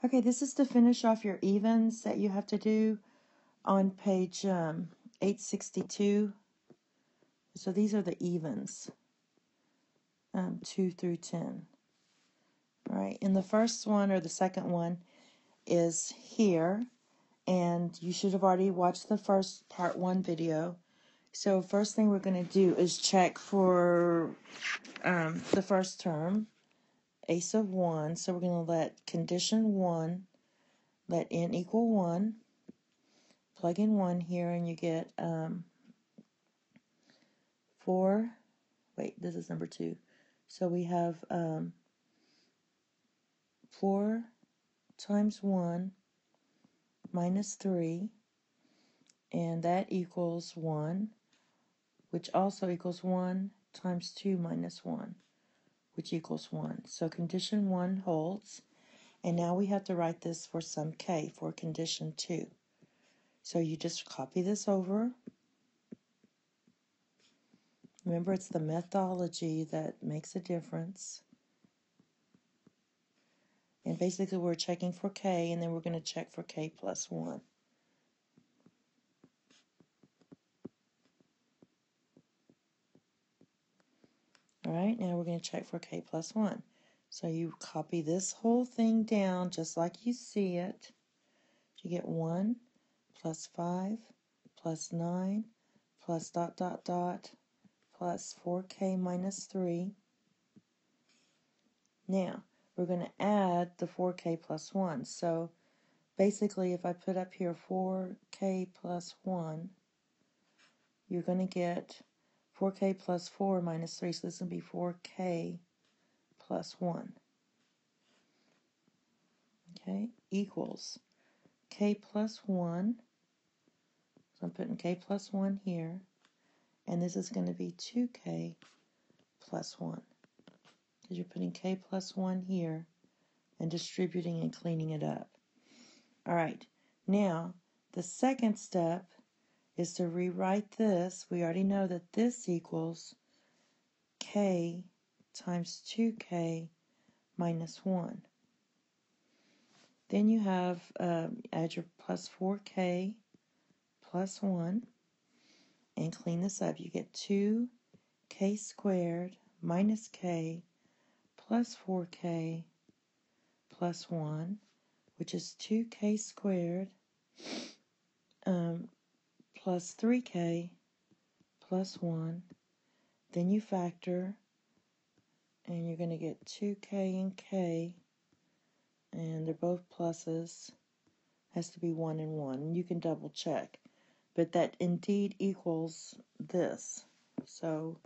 Okay, this is to finish off your evens that you have to do on page 862. So these are the evens, 2 through 10. All right, and the first one or the second one is here, and you should have already watched the first part 1 video. So first thing we're going to do is check for the first term, ace of 1. So we're going to let condition 1, let n equal 1. Plug in 1 here and you get 4. Wait, this is number 2. So we have 4 times 1 minus 3, and that equals 1, which also equals 1 times 2 minus 1, which equals 1. So condition 1 holds, and now we have to write this for some k for condition 2. So you just copy this over. Remember, it's the methodology that makes a difference. And basically we're checking for k, and then we're going to check for k plus 1. Alright, now we're going to check for k plus 1. So you copy this whole thing down just like you see it. You get 1 plus 5 plus 9 plus dot dot dot plus 4k minus 3. Now, we're going to add the 4k plus 1. So basically, if I put up here 4k plus 1, you're going to get 4k plus 4 minus 3. So this will be 4k plus 1. Okay, equals k plus 1. So I'm putting k plus 1 here. And this is going to be 2k plus 1. Because you're putting k plus 1 here and distributing and cleaning it up. All right, now the second step is to rewrite this. We already know that this equals k times 2k minus 1. Then you have, add your plus 4k plus 1 and clean this up. You get 2k squared minus k plus 4k plus 1, which is 2k squared plus 3k plus 1. Then you factor, and you're going to get 2k and k, and they're both pluses. Has to be 1 and 1. You can double check, but that indeed equals this. So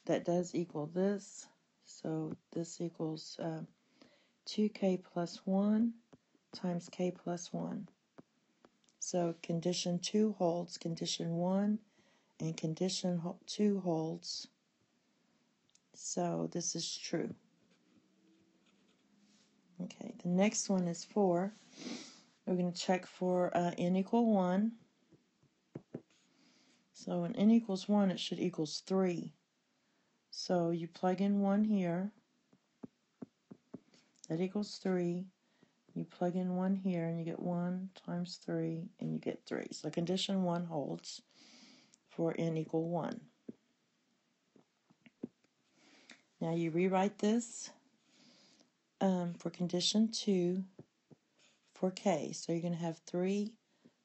that does equal this. So this equals 2k plus 1 times k plus 1. So condition 2 holds, condition 1 and condition 2 holds. So this is true. Okay, the next one is 4. We're going to check for n equal 1. So when n equals 1, it should equals 3. So you plug in 1 here. That equals 3. You plug in 1 here, and you get 1 times 3, and you get 3. So condition 1 holds for n equal 1. Now you rewrite this for condition 2 for k. So you're going to have 3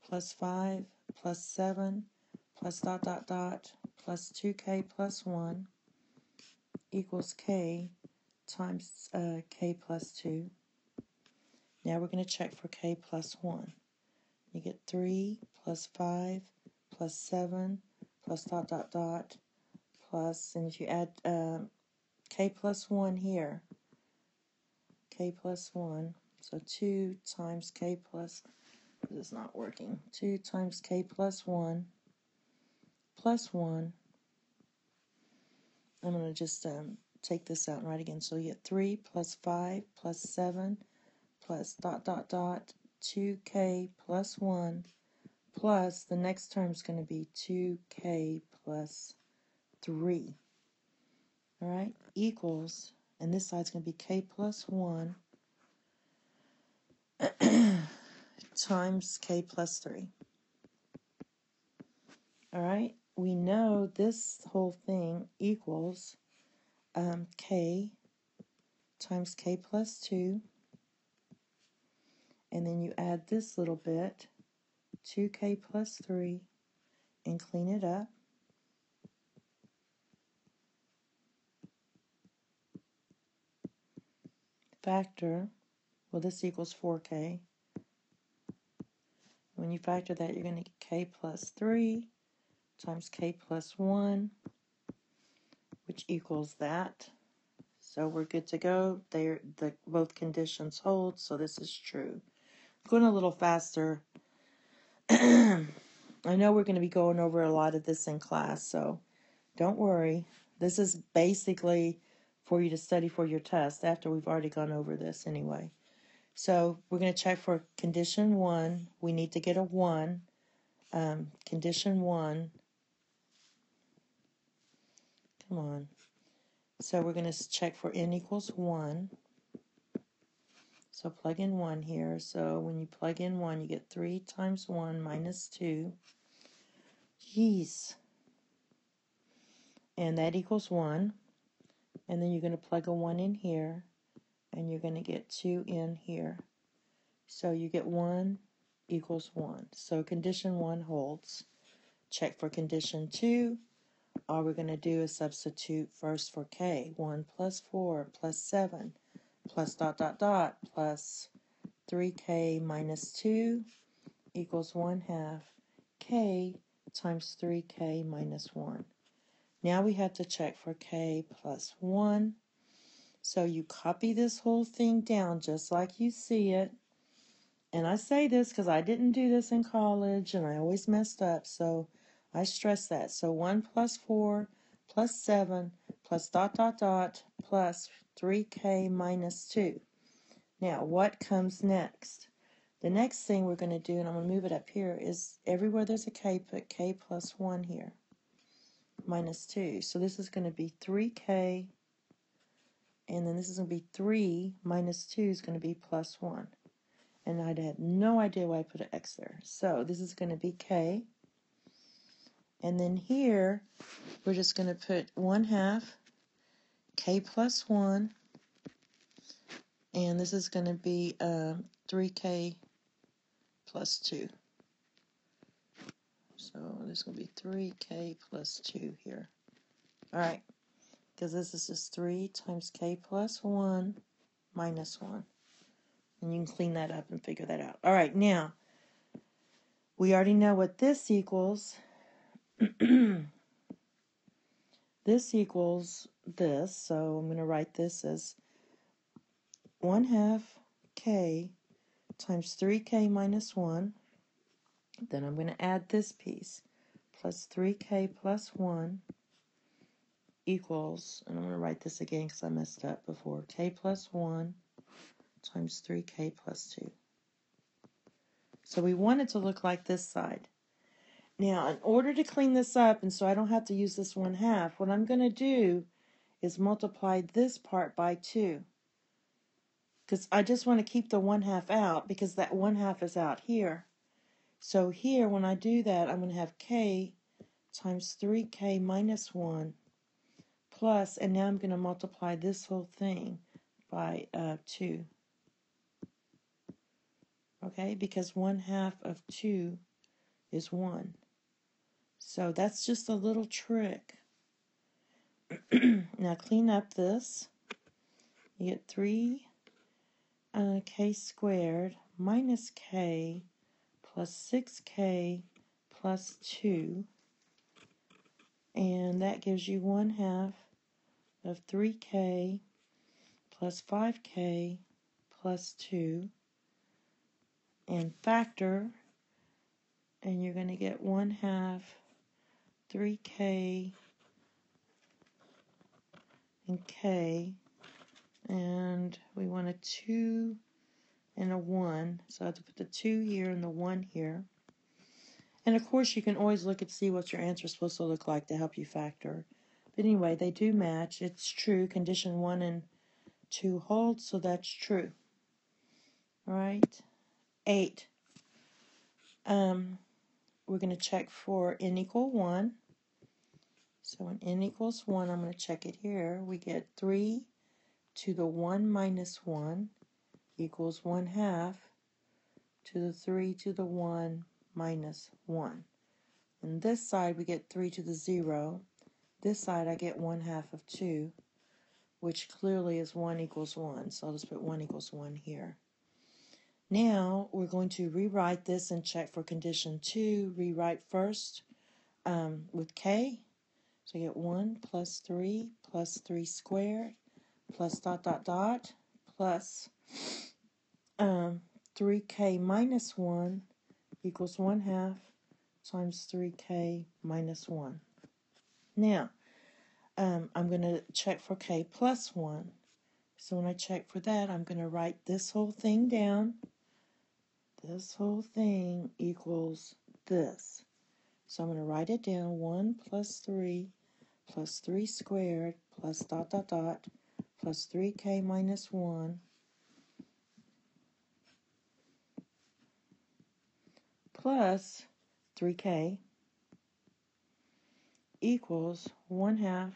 plus 5 plus 7 plus dot dot dot plus 2k plus 1 equals k times k plus 2. Now we're going to check for k plus 1. You get 3 plus 5 plus 7 plus dot dot dot plus, and if you add k plus 1 here, k plus 1, so 2 times k plus, this is not working, 2 times k plus 1 plus 1. I'm going to just take this out and write again. So you get 3 plus 5 plus 7 plus dot dot dot 2k plus 1 plus the next term is going to be 2k plus 3. All right, equals, and this side's going to be k plus 1 times k plus 3. All right, we know this whole thing equals k times k plus 2, and then you add this little bit, 2k plus 3, and clean it up. Factor, well, this equals 4k. When you factor that, you're going to get k plus 3 times k plus 1, which equals that. So we're good to go. Both conditions hold, so this is true. Going a little faster. I know we're going to be going over a lot of this in class, so don't worry. This is basically for you to study for your test after we've already gone over this anyway. So we're going to check for condition 1. We need to get a 1. Condition 1. Come on. So we're going to check for n equals 1. So plug in 1 here. So when you plug in 1, you get 3 times 1 minus 2. Jeez. And that equals 1. And then you're going to plug a 1 in here. And you're going to get 2 in here. So you get 1 equals 1. So condition 1 holds. Check for condition 2. All we're going to do is substitute first for k. 1 plus 4 plus 7 plus dot dot dot plus 3k minus 2 equals 1/2 k times 3k minus 1. Now we have to check for k plus 1. So you copy this whole thing down just like you see it. And I say this because I didn't do this in college and I always messed up, so I stress that. So 1 plus 4 plus 7 plus dot dot dot plus 3k minus 2. Now, what comes next? The next thing we're going to do, and I'm going to move it up here, is everywhere there's a k, put k plus 1 here, minus 2. So this is going to be 3k, and then this is going to be 3 minus 2 is going to be plus 1. And I had no idea why I put an x there. So this is going to be k. And then here, we're just going to put 1/2 k plus 1. And this is going to be 3k plus 2. So there's going to be 3k plus 2 here. All right. Because this is just 3 times k plus 1 minus 1. And you can clean that up and figure that out. All right. Now, we already know what this equals. This equals this, so I'm going to write this as 1/2 k times 3k minus 1. Then I'm going to add this piece, plus 3k plus 1 equals, and I'm going to write this again because I messed up before, k plus 1 times 3k plus 2. So we want it to look like this side. Now, in order to clean this up, and so I don't have to use this 1/2, what I'm going to do is multiply this part by 2. Because I just want to keep the 1/2 out because that 1/2 is out here. So here, when I do that, I'm going to have k times 3k minus 1 plus, and now I'm going to multiply this whole thing by 2. Okay, because 1/2 of 2 is 1. So that's just a little trick. Now clean up this. You get 3k squared minus k plus 6k plus 2. And that gives you 1/2 of 3k plus 5k plus 2. And factor, and you're going to get 1/2 3k and k, and we want a 2 and a 1, so I have to put the 2 here and the 1 here. And of course you can always look and see what your answer is supposed to look like to help you factor. But anyway, they do match. It's true. Condition 1 and 2 hold, so that's true. right? 8. We're going to check for n equal 1. So when n equals 1, I'm going to check it here. We get 3 to the 1 minus 1 equals 1/2 to the 3 to the 1 minus 1. And this side we get 3 to the 0. This side I get 1/2 of 2, which clearly is 1 equals 1. So I'll just put 1 equals 1 here. Now we're going to rewrite this and check for condition 2. Rewrite first with k. So you get 1 plus 3 squared plus dot dot dot plus 3k minus 1 equals 1/2 times 3k minus 1. Now, I'm going to check for k plus 1. So when I check for that, I'm going to write this whole thing down. This whole thing equals this. So I'm going to write it down. 1 plus 3 squared plus dot dot dot plus 3k minus 1 plus 3k equals 1/2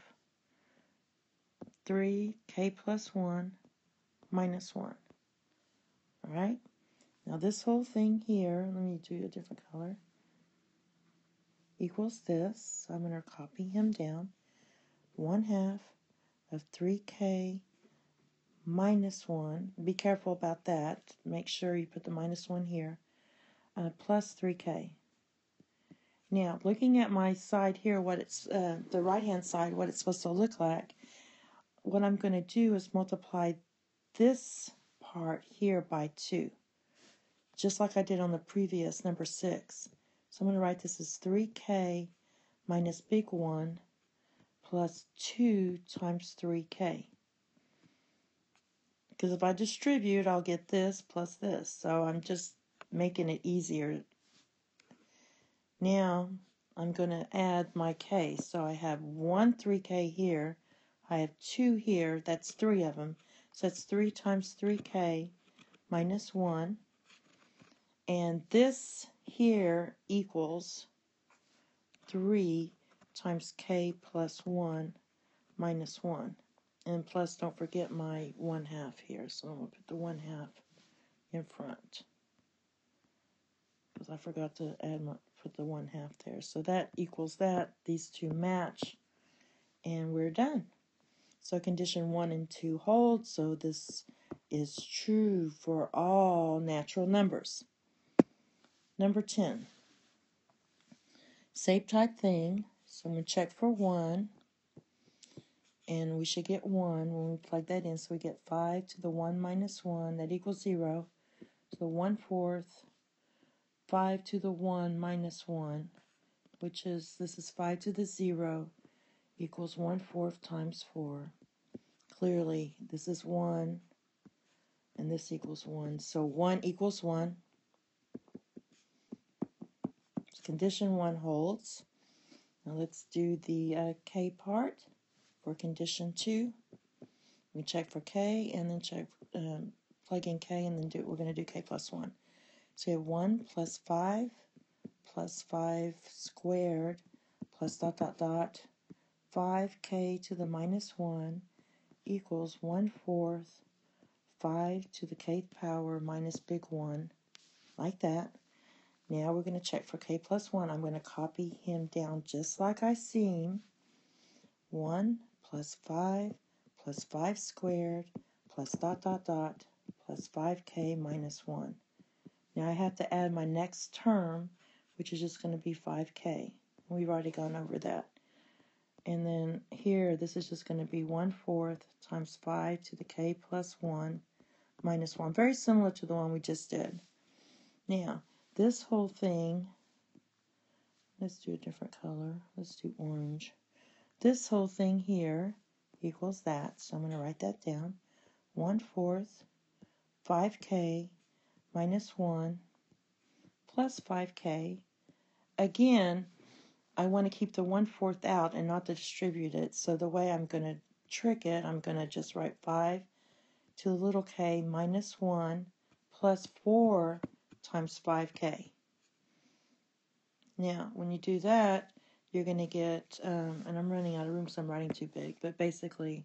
3k plus 1 minus 1. All right? Now this whole thing here, let me do a different color, equals this. So I'm going to copy him down. 1/2 of 3k minus 1. Be careful about that. Make sure you put the minus 1 here. Plus 3k. Now, looking at my side here, what it's the right-hand side, what it's supposed to look like, what I'm going to do is multiply this part here by 2, just like I did on the previous number 6. So I'm going to write this as 3k minus big 1 plus 2 times 3k. Because if I distribute, I'll get this plus this. So I'm just making it easier. Now I'm going to add my k. So I have 1 3k here. I have 2 here. That's 3 of them. So that's 3 times 3k minus 1. And this here equals 3 times k plus 1 minus 1. And plus, don't forget my 1/2 here. So I'm going to put the 1/2 in front, because I forgot to put the 1/2 there. So that equals that. These two match, and we're done. So condition 1 and 2 hold. So this is true for all natural numbers. Number 10. Same type thing. So I'm going to check for 1. And we should get 1 when we plug that in. So we get 5 to the 1 minus 1. That equals 0. So 1/4. 5 to the 1 minus 1, which is, this is 5 to the 0, equals 1/4 times 4. Clearly, this is 1, and this equals 1. So 1 equals 1. Condition 1 holds. Now let's do the k part for condition 2. We check for k, and then check, plug in k, and then we're going to do k plus 1. So we have 1 plus 5 squared plus dot dot dot 5k to the minus 1 equals 1/4 5 to the kth power minus big 1, like that. Now we're going to check for k plus 1. I'm going to copy him down just like I see him. 1 plus 5 squared plus dot dot dot plus 5k minus 1. Now I have to add my next term, which is just going to be 5k. We've already gone over that. And then here, this is just going to be 1/4 times 5 to the k plus 1 minus 1. Very similar to the one we just did. Now, this whole thing, let's do a different color. Let's do orange. This whole thing here equals that. So I'm going to write that down. 1/4 5k minus 1 plus 5k. Again, I want to keep the 1/4 out and not to distribute it. So the way I'm going to trick it, I'm going to just write 5 to the little k minus 1 plus 4 times 5k. Now, when you do that, you're going to get, and I'm running out of room, so I'm writing too big, but basically,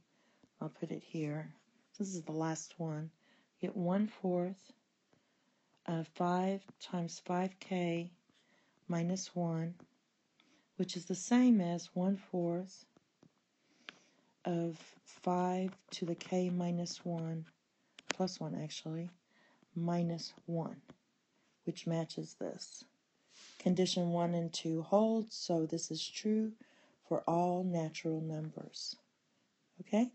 I'll put it here. This is the last one. You get 1/4 of 5 times 5k minus 1, which is the same as 1/4 of 5 to the k minus 1, plus 1 actually, minus 1, which matches this. Condition 1 and 2 holds, so this is true for all natural numbers. Okay?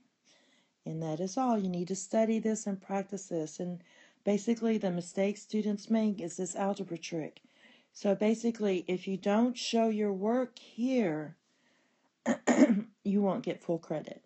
And that is all. You need to study this and practice this. And basically, the mistake students make is this algebra trick. So basically, if you don't show your work here, you won't get full credit.